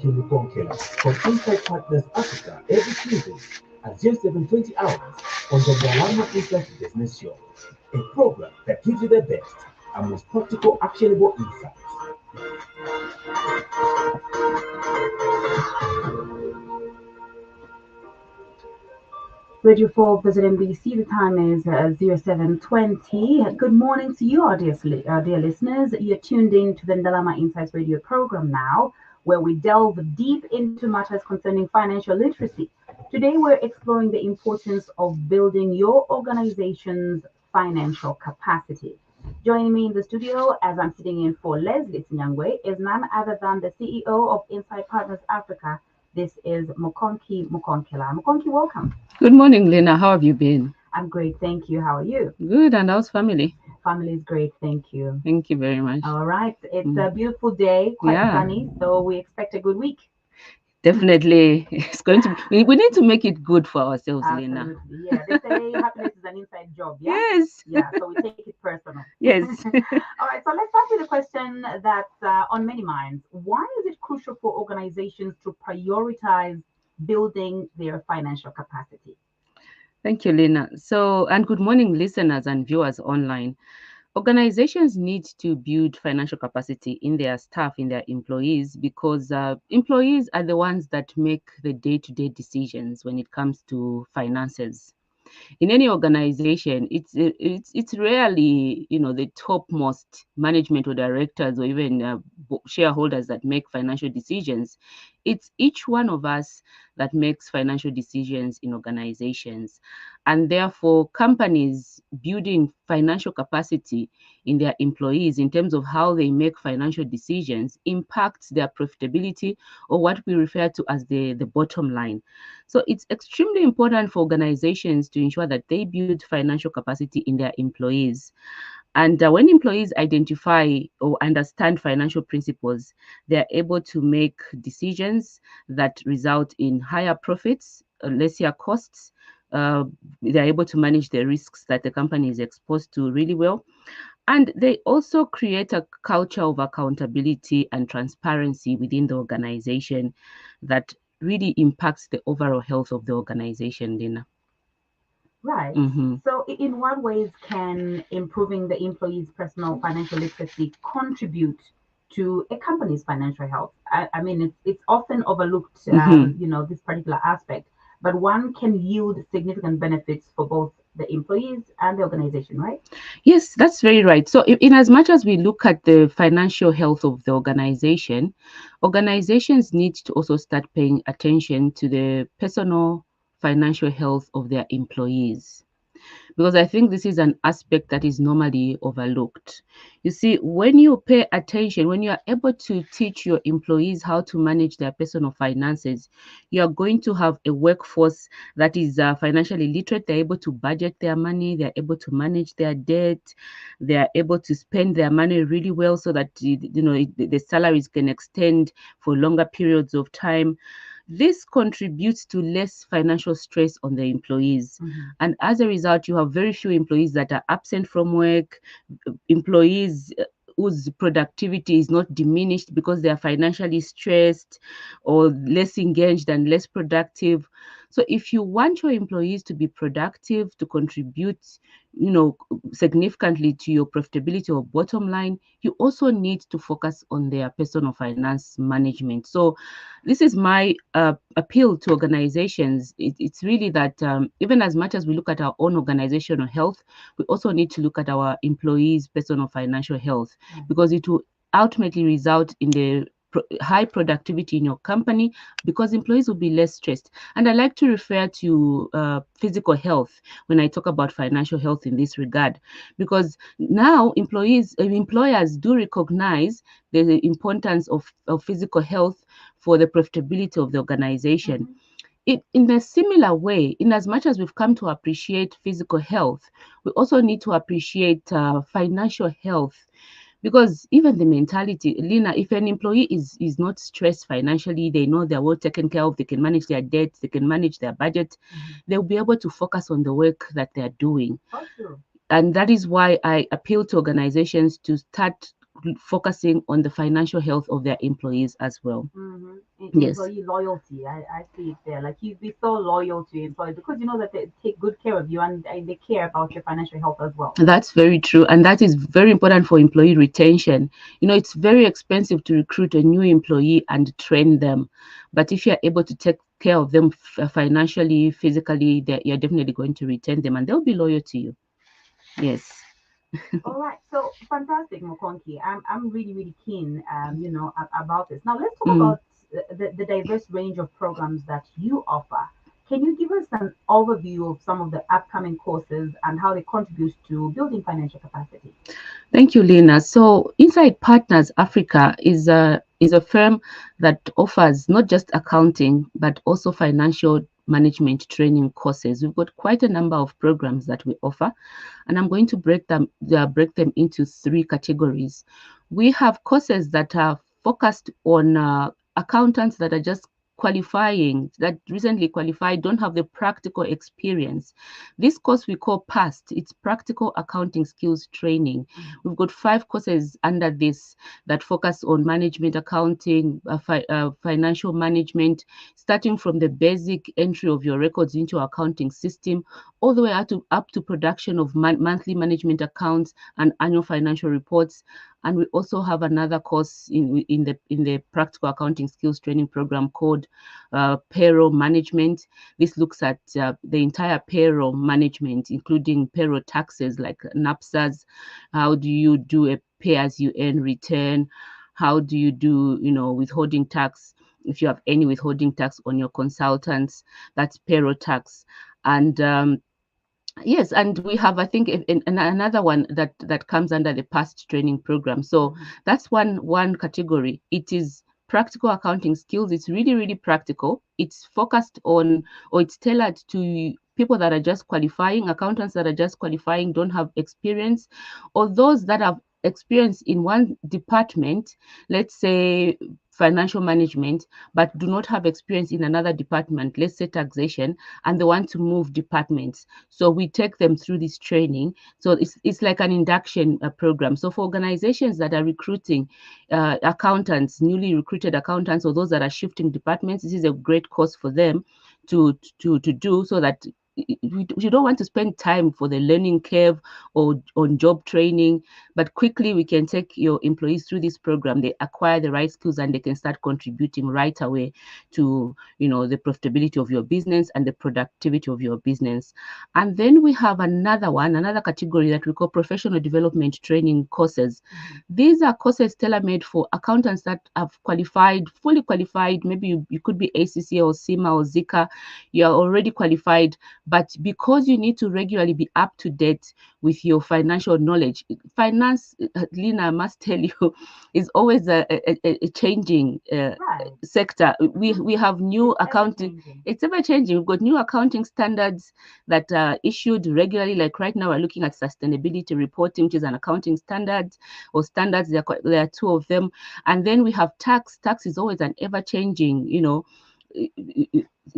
Killer from Inside Partners Africa every Tuesday at 0720 hours on the Galama Inside Business Show, a program that gives you the best and most practical, actionable insights. Radio 4 Visit NBC. The time is 0720. Good morning to you, our dear listeners. You're tuned in to the Ndalama Insights radio program now, where we delve deep into matters concerning financial literacy. Today, we're exploring the importance of building your organization's financial capacity. Joining me in the studio as I'm sitting in for Leslie Sinyangwe is none other than the CEO of Inside Partners Africa. This is Mukonki Mukonkila. Mukonki, welcome. Good morning, Lena. How have you been? I'm great, thank you. How are you? Good, and how's family? Family is great, thank you. Thank you very much. All right, it's a beautiful day, quite sunny, so we expect a good week. Definitely, it's going to. We need to make it good for ourselves, Lena. Absolutely, yeah. They say happiness is an inside job, yeah? Yes. Yeah, so we take it personal. Yes. All right, so let's start with a question that's on many minds. Why is it crucial for organizations to prioritize building their financial capacity? Thank you, Lena. So, and good morning, listeners and viewers online. Organizations need to build financial capacity in their staff, in their employees, because employees are the ones that make the day-to-day decisions when it comes to finances. In any organization, it's rarely the topmost management or directors or even shareholders that make financial decisions. It's each one of us that makes financial decisions in organizations, and therefore companies building financial capacity in their employees in terms of how they make financial decisions impacts their profitability, or what we refer to as the bottom line. So it's extremely important for organizations to ensure that they build financial capacity in their employees. And when employees identify or understand financial principles, they're able to make decisions that result in higher profits, lesser costs. They're able to manage the risks that the company is exposed to really well. And they also create a culture of accountability and transparency within the organization that really impacts the overall health of the organization, Lina. Right. So, in what ways can improving the employee's personal financial literacy contribute to a company's financial health? I mean, it's often overlooked, this particular aspect, but one can yield significant benefits for both the employees and the organization, right? Yes, that's very right. So, in as much as we look at the financial health of the organization, organizations need to also start paying attention to the personal financial health of their employees, because I think this is an aspect that is normally overlooked. You see, when you pay attention, when you are able to teach your employees how to manage their personal finances, you are going to have a workforce that is financially literate. They're able to budget their money, they're able to manage their debt, they are able to spend their money really well so that the salaries can extend for longer periods of time. This contributes to less financial stress on the employees. And as a result, you have very few employees that are absent from work, employees whose productivity is not diminished because they are financially stressed or less engaged and less productive. So if you want your employees to be productive, to contribute, significantly to your profitability or bottom line, you also need to focus on their personal finance management. So this is my appeal to organizations. It's really that even as much as we look at our own organizational health, we also need to look at our employees' personal financial health, because it will ultimately result in the high productivity in your company, because employees will be less stressed. And I like to refer to physical health when I talk about financial health in this regard, because now employers do recognize the importance of physical health for the profitability of the organization. In a similar way, in as much as we've come to appreciate physical health, we also need to appreciate financial health. Because even the mentality, Lina, if an employee is not stressed financially, they know they're well taken care of, they can manage their debts, they can manage their budget, they'll be able to focus on the work that they're doing. And that is why I appeal to organizations to start focusing on the financial health of their employees as well. Yes. Employee loyalty. I see it there. Like you be so loyal to your employees because you know that they take good care of you and they care about your financial health as well. That's very true. And that is very important for employee retention. It's very expensive to recruit a new employee and train them. But if you're able to take care of them financially, physically, you're definitely going to retain them and they'll be loyal to you. Yes. All right, so fantastic, Mokonki. I'm really keen, about this. Now let's talk Mm. about the diverse range of programs that you offer. Can you give us an overview of some of the upcoming courses and how they contribute to building financial capacity? Thank you, Lena. So, Inside Partners Africa is a firm that offers not just accounting but also financial management training courses. We've got quite a number of programs that we offer, and I'm going to break them into three categories. We have courses that are focused on accountants that are just qualifying, that recently qualified, don't have the practical experience. This course we call PAST. It's Practical Accounting Skills Training. We've got 5 courses under this that focus on management accounting, financial management, starting from the basic entry of your records into your accounting system, all the way up to production of monthly management accounts and annual financial reports. And we also have another course in the practical accounting skills training program called payroll management. This looks at the entire payroll management, including payroll taxes like NAPSAs. How do you do a pay as you earn return? How do you do, withholding tax? If you have any withholding tax on your consultants, that's payroll tax. And yes, and we have, I think, another one that comes under the past training program. So that's one category. It is practical accounting skills. It's really practical. It's focused on, or it's tailored to people that are just qualifying, accountants that are just qualifying, don't have experience, or those that have experience in one department, let's say financial management, but do not have experience in another department, let's say taxation, and they want to move departments. So we take them through this training. So it's like an induction program. So for organizations that are recruiting accountants, newly recruited accountants, or those that are shifting departments, this is a great course for them to do, so that you don't want to spend time for the learning curve or on job training, but quickly we can take your employees through this program. They acquire the right skills and they can start contributing right away to the profitability of your business and the productivity of your business. And then we have another category that we call professional development training courses. These are courses tailor-made for accountants that have qualified, fully qualified. Maybe you could be ACC or CIMA or Zika. You are already qualified, but because you need to regularly be up to date with your financial knowledge, finance, Lena, I must tell you, is always a changing Right. sector. We have new accounting. Changing. It's ever changing. We've got new accounting standards that are issued regularly. Like right now, we're looking at sustainability reporting, which is an accounting standard or standards. There are 2 of them, and then we have tax. Tax is always an ever changing.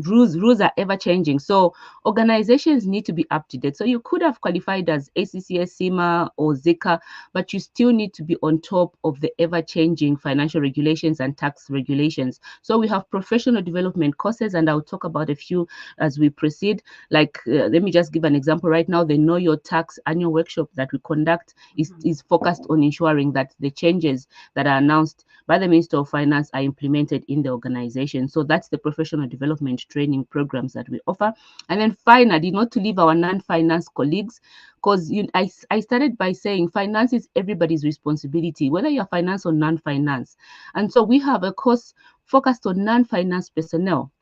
Rules are ever changing, so organizations need to be up to date. So you could have qualified as ACCS, CIMA, or Zika, but you still need to be on top of the ever changing financial regulations and tax regulations. So we have professional development courses, and I'll talk about a few as we proceed. Like let me just give an example. Right now, the Know Your Tax annual workshop that we conduct is focused on ensuring that the changes that are announced by the Minister of Finance are implemented in the organization. So that's the professional development training programs that we offer. And then finally, not to leave our non-finance colleagues, because I started by saying finance is everybody's responsibility, whether you're finance or non-finance. And so we have a course focused on non-finance personnel.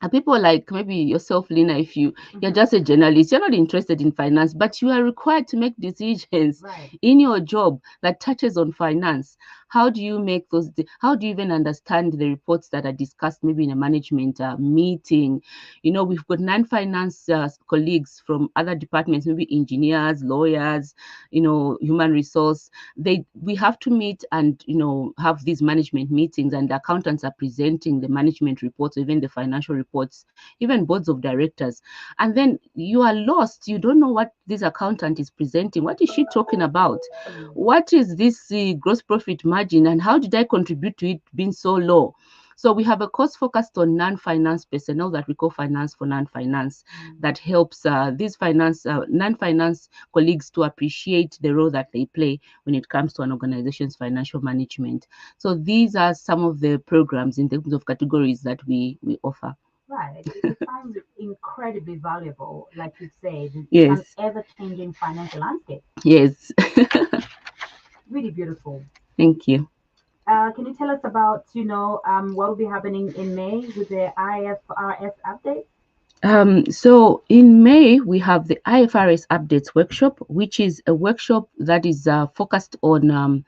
And people like maybe yourself, Lena, if you're just a journalist, you're not interested in finance, but you are required to make decisions Right. in your job that touches on finance. How do you make those? How do you even understand the reports that are discussed maybe in a management meeting? We've got non-finance colleagues from other departments, maybe engineers, lawyers, human resource. We have to meet and have these management meetings, and the accountants are presenting the management reports, even the financial reports, even boards of directors. And then you are lost. You don't know what this accountant is presenting. What is she talking about? What is this gross profit margin, and how did I contribute to it being so low? So we have a course focused on non-finance personnel that we call finance for non-finance, that helps these non-finance colleagues to appreciate the role that they play when it comes to an organization's financial management. So these are some of the programs in terms of categories that we offer. Right. It sounds incredibly valuable. Like you said, it's an Yes. ever-changing financial landscape. Yes. Really beautiful. Thank you. Can you tell us about, what will be happening in May with the IFRS update? So in May, we have the IFRS Updates Workshop, which is a workshop that is focused on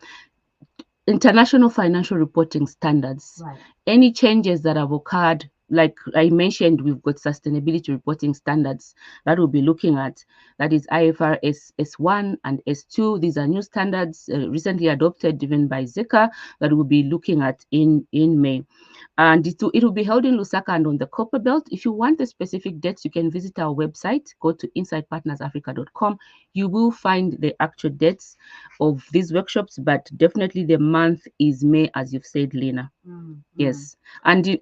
international financial reporting standards. Right. Any changes that have occurred, like I mentioned, we've got sustainability reporting standards that we'll be looking at. That is IFRS S1 and S2. These are new standards recently adopted even by ZECA that we'll be looking at in May. And it will be held in Lusaka and on the Copper Belt. If you want the specific dates, you can visit our website, go to insightpartnersafrica.com. You will find the actual dates of these workshops, but definitely the month is May, as you've said, Lena. Yes. And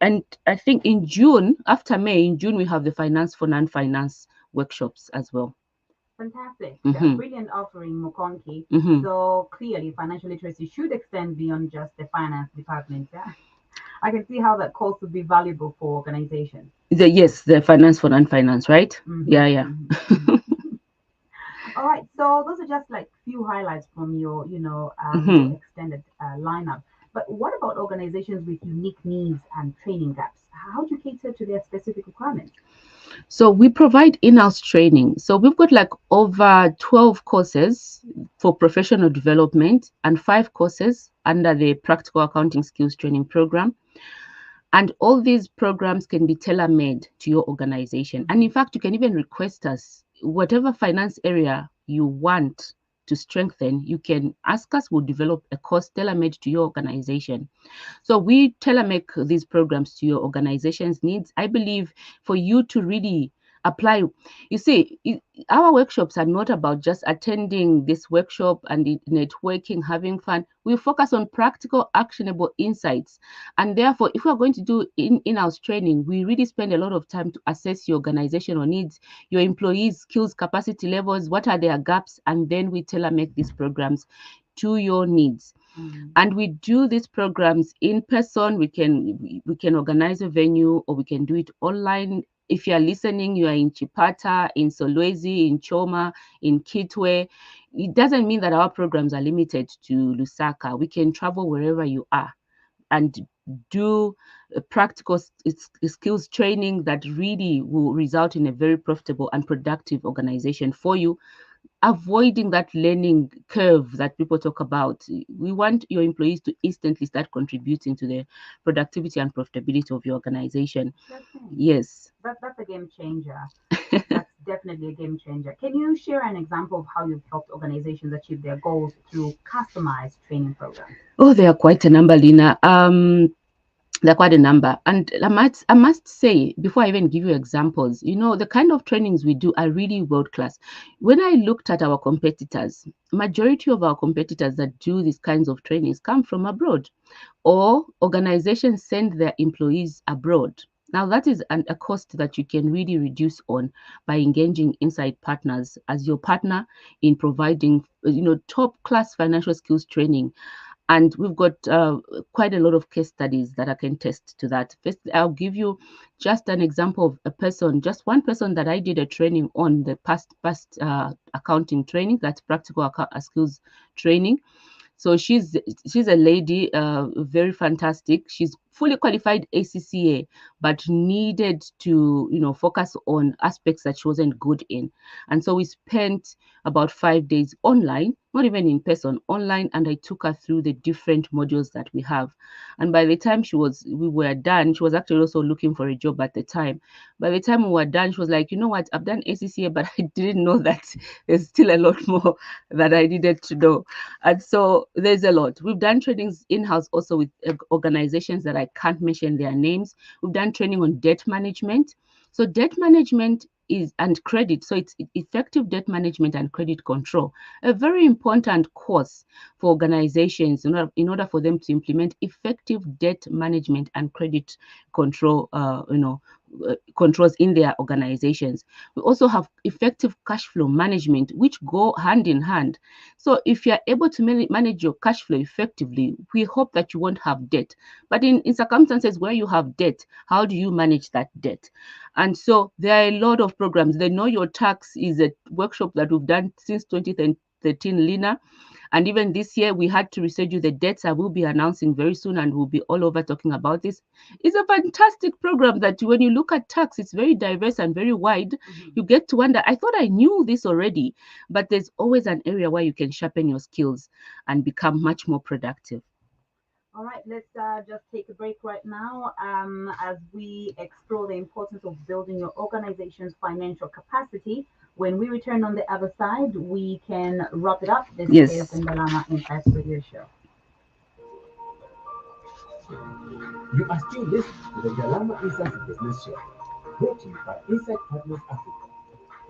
I think in June, after May, in June, we have the finance for non-finance workshops as well. Fantastic. Mhm. Brilliant offering, Mokonki. Mhm. So clearly, financial literacy should extend beyond just the finance department. Yeah? I can see how that course would be valuable for organizations. Yes, the finance for non-finance, right? Yeah. All right. So those are just like few highlights from your Mhm. extended lineup. But what about organizations with unique needs and training gaps? How do you cater to their specific requirements? So we provide in-house training. So we've got like over 12 courses for professional development and 5 courses under the practical accounting skills training program. And all these programs can be tailor-made to your organization. And in fact, you can even request us whatever finance area you want to strengthen. You can ask us, we'll develop a course tailor-made to your organization. So we tailor make these programs to your organization's needs. I believe for you to really apply, you see, our workshops are not about just attending this workshop and networking, having fun. We focus on practical, actionable insights. And therefore, if we're going to do in-house training, we really spend a lot of time to assess your organizational needs, your employees' skills, capacity levels, what are their gaps, and then we tailor make these programs to your needs. And we do these programs in person. We can organize a venue, or we can do it online. If you are listening, you are in Chipata, in Solwezi, in Choma, in Kitwe, it doesn't mean that our programs are limited to Lusaka. We can travel wherever you are and do practical skills training that really will result in a very profitable and productive organization for you, avoiding that learning curve that people talk about. We want your employees to instantly start contributing to the productivity and profitability of your organization. Sure thing. Yes. That's a game changer. That's definitely a game changer. Can you share an example of how you've helped organizations achieve their goals through customized training programs? Oh, there are quite a number, Lina. There are quite a number. And I must say, before I even give you examples, the kind of trainings we do are really world class. When I looked at our competitors, majority of our competitors that do these kinds of trainings come from abroad, or organizations send their employees abroad. Now, that is a cost that you can really reduce on by engaging Insight Partners as your partner in providing, top class financial skills training. And we've got quite a lot of case studies that I can test to that. First, I'll give you just an example of a person, just one person that I did a training on, the past accounting training, that's practical skills training. So she's a lady, very fantastic. She's fully qualified ACCA, but needed to focus on aspects that she wasn't good in. And so we spent about 5 days online, not even in person, online, and I took her through the different modules that we have. And by the time we were done, she was actually also looking for a job at the time. By the time we were done, she was like, you know what, I've done ACCA, but I didn't know that there's still a lot more that I needed to know. And so there's a lot. We've done trainings in-house also with organizations that I can't mention their names. We've done training on debt management. So debt management is and credit. So it's effective debt management and credit control, a very important course for organizations in order for them to implement effective debt management and credit control. Controls in their organizations. We also have effective cash flow management, which go hand in hand. So if you're able to manage your cash flow effectively, we hope that you won't have debt. But in circumstances where you have debt, how do you manage that debt? And so there are a lot of programs. The Know Your Tax is a workshop that we've done since 2013, Lina. And even this year, we had to reschedule the dates. I will be announcing very soon, and we'll be all over talking about this. It's a fantastic program that when you look at tax, it's very diverse and very wide. You get to wonder, I thought I knew this already, but there's always an area where you can sharpen your skills and become much more productive. All right, let's just take a break right now as we explore the importance of building your organization's financial capacity. When we return on the other side, we can wrap it up. This is the Yes. Ndalama Insights Radio Show. You are still listening to the Galama Insights Business Show, brought to you by Insight Partners Africa.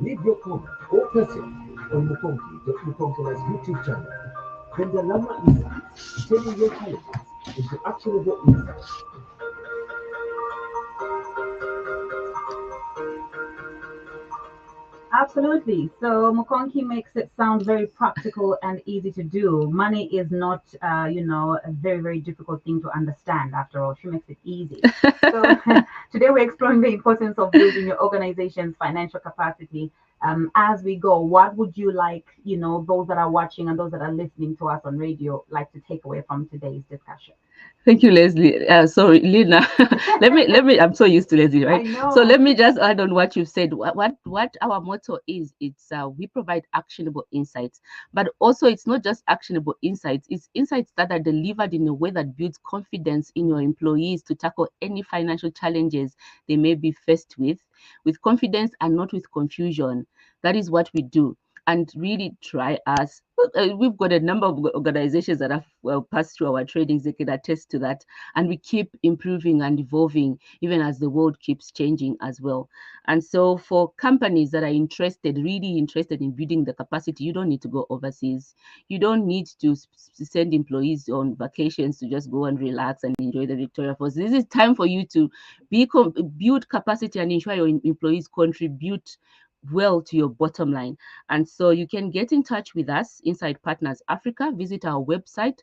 Leave your comment or question on Mukonki's YouTube channel. The Galama Insights, turning your challenges into actionable insights. Absolutely. So Mukonki makes it sound very practical and easy to do. Money is not, a very, very difficult thing to understand. After all, she makes it easy. So today we're exploring the importance of building your organization's financial capacity. As we go, what would you like, those that are watching and those that are listening to us on radio, like to take away from today's discussion? Thank you, Leslie. Sorry, Lina. let me. I'm so used to Leslie, I right? So know. let me just add on what you've said. What our motto is? It's we provide actionable insights, but also it's not just actionable insights. It's insights that are delivered in a way that builds confidence in your employees to tackle any financial challenges they may be faced with confidence and not with confusion. That is what we do. And really try us. We've got a number of organizations that have passed through our trainings. They can attest to that. And we keep improving and evolving even as the world keeps changing as well. And so for companies that are interested, really interested in building the capacity, you don't need to go overseas. You don't need to send employees on vacations to just go and relax and enjoy the Victoria Falls. This is time for you to build capacity and ensure your employees contribute well to your bottom line. And so you can get in touch with us inside Partners Africa. Visit our website.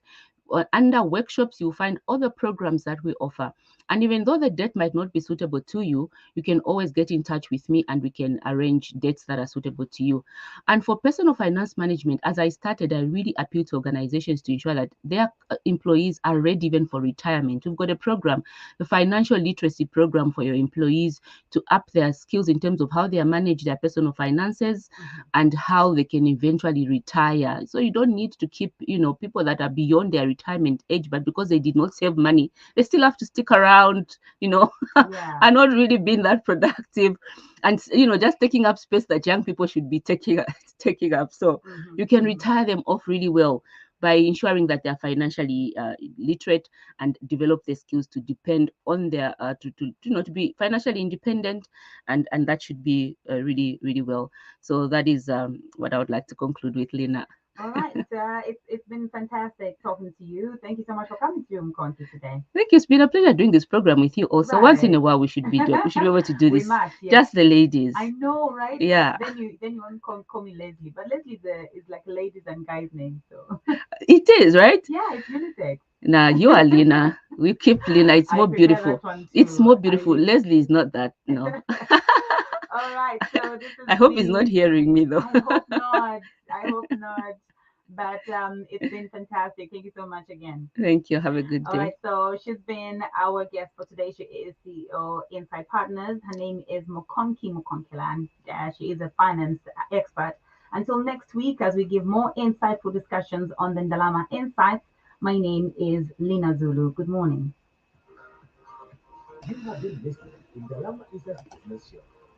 Under workshops, you'll find other programs that we offer. And even though the date might not be suitable to you, you can always get in touch with me and we can arrange dates that are suitable to you. And for personal finance management, as I started, I really appeal to organizations to ensure that their employees are ready even for retirement. We've got a program, the financial literacy program for your employees to up their skills in terms of how they manage their personal finances and how they can eventually retire. So you don't need to keep, people that are beyond their retirement age, but because they did not save money, they still have to stick around, Yeah. are not really being that productive and, just taking up space that young people should be taking up. So you can retire them off really well by ensuring that they're financially literate and develop the skills to depend on their to be financially independent, and that should be really, really well. So that is what I would like to conclude with, Lina. All right. It's been fantastic talking to you. Thank you so much for coming to Mkonki today. Thank you. It's been a pleasure doing this program with you. Also, once in Right. a while, we should be able to do We this. must, yes. Just the ladies. I know, right? Yeah, Then you won't call me Leslie, but Leslie is like a ladies and guys name, so it is, right? yeah, it's unisex. Now you are Lina. We keep Lina. It's I more prefer beautiful. that one It's too. more I beautiful. really Leslie is not that. No. All right, so this has I hope he's not been. hearing me though. I hope not. I hope not. But it's been fantastic. Thank you so much again. Thank you. Have a good All day. right, so she's been our guest for today. She is CEO Inside Partners. Her name is Mukonki Mukonkila, and she is a finance expert. Until next week, as we give more insightful discussions on the Ndalama Insights, my name is Lina Zulu. Good morning. You have been listening to Dalama Insights Business Show.